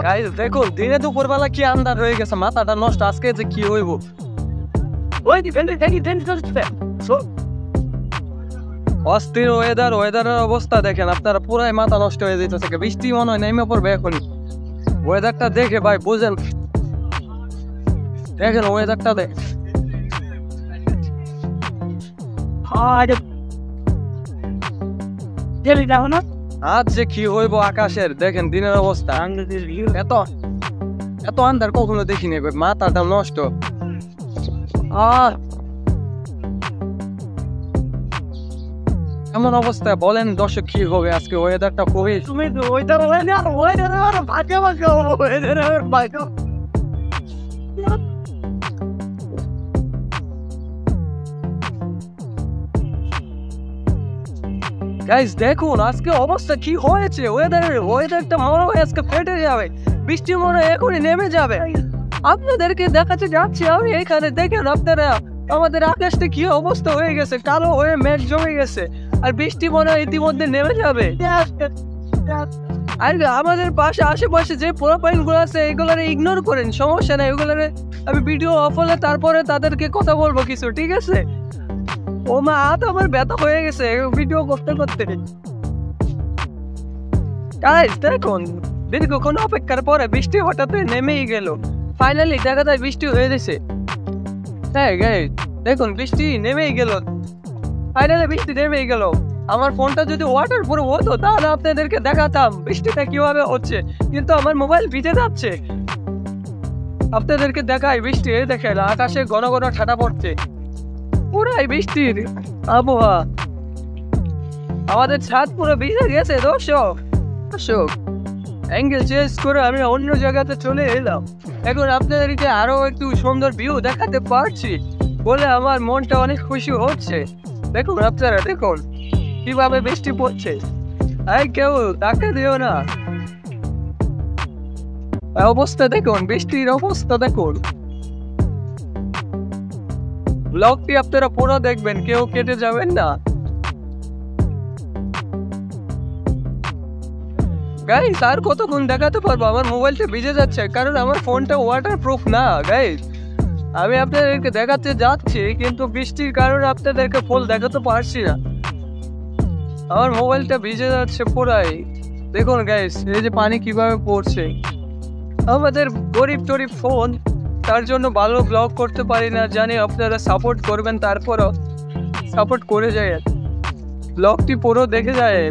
Guys দেখুন দিনে দুপুর বেলা কি আন্ধার হয়ে গেছে, মাথাটা নষ্ট। আজকে যে কি হইব, অস্থির ওয়েদারের অবস্থা দেখেন আপনারা, পুরাই মাথা নষ্ট হয়ে যেতেছে। বৃষ্টি মনে হয় নেমে পড়বে এখনই। ওয়েদারটা দেখে ভাই বুঝেন, দেখেন ওয়েদারটা দেখ। আজ যে কি হইব আকাশের, দেখেন দিনের অবস্থা। এত এত আন্ধার কখনো দেখিনি, মাথাটা নষ্ট। এমন অবস্থায় বলেন দর্শক কি হবে আজকে? ওয়েদারটা খুবই গাইস দেখুন আজকে অবস্থা কি হয়েছে। ওয়েদারটা মনে হয় আজকে ফেটে যাবে, বৃষ্টি মনে হয় এখনই নেমে যাবে। আপনাদেরকে দেখাতে যাচ্ছি আমি এখানে, দেখেন আপনারা আমাদের আকাশটা কি অবস্থা হয়ে গেছে, কালো হয়ে মেঘ জমে গেছে, আর বৃষ্টি মনে হয় ইতিমধ্যে নেমে যাবে। আর আমাদের পাশে আশেপাশে যে প্রোফাইল গুলো আছে এগুলোরে ইগনোর করেন, সমস্যা নাই। ওগুলোরে আমি ভিডিও অফ হলে তারপরে তাদেরকে কথা বলবো কিছু, ঠিক আছে? ও মা, হাত আমার ব্যথা হয়ে গেছে ভিডিও করতে করতে। গাইস দেখুন দীর্ঘক্ষণ অপেক্ষার পরে বৃষ্টি হঠাৎ নেমেই গেল। ফাইনালি দেখা যায় বৃষ্টি হয়ে গেছে। হ্যাঁ গাইস দেখুন বৃষ্টি নেমেই গেল, ফাইনালি বৃষ্টি নেমেই গেল। আমার ফোনটা যদি ওয়াটার প্রুফ হতো তাহলে আপনাদেরকে দেখাতাম বৃষ্টিটা কিভাবে হচ্ছে, কিন্তু আমার মোবাইল ভিজে যাচ্ছে। আপনাদেরকে দেখাই বৃষ্টি, দেখেন আকাশে ঘন ঘন ঠান্ডা পড়ছে, পুরাই বৃষ্টির আবহাওয়া। আমাদের ছাদ পুরো ভিজে গেছে। দর্শক অ্যাঙ্গেল চেঞ্জ করে আমি অন্য জায়গাতে চলে এলাম। এখন আপনাদেরকে আরো একটু সুন্দর ভিউ দেখাতে পারছি বলে আমার মনটা অনেক খুশি হচ্ছে। দেখুন আপনারা, দেখুন কিভাবে বৃষ্টি পড়ছে। কেউ টাকা দিও না, অবস্থা দেখুন, বৃষ্টির অবস্থা দেখুন। ব্লগটি আপনারা পুরো দেখবেন, কেউ কেটে যাবেন না। গাইস আর কতক্ষণ দেখাতে পারবো? আমার মোবাইলটা ভিজে যাচ্ছে কারণ আমার ফোনটা ওয়াটার প্রুফ না। গাইস আমি আপনাদেরকে দেখাতে যাচ্ছি কিন্তু বৃষ্টির কারণে আপনাদেরকে ফুল দেখাতে পারছি না, আমার মোবাইলটা ভিজে যাচ্ছে পুরাই। দেখুন গাইস এই যে পানি কিভাবে পড়ছে। আমাদের গরিব টরিব ফোন, তার জন্য ভালো ব্লগ করতে পারি না, জানি আপনারা সাপোর্ট করবেন, তারপরও সাপোর্ট করে যায়। ব্লগটি পুরো দেখে যায়।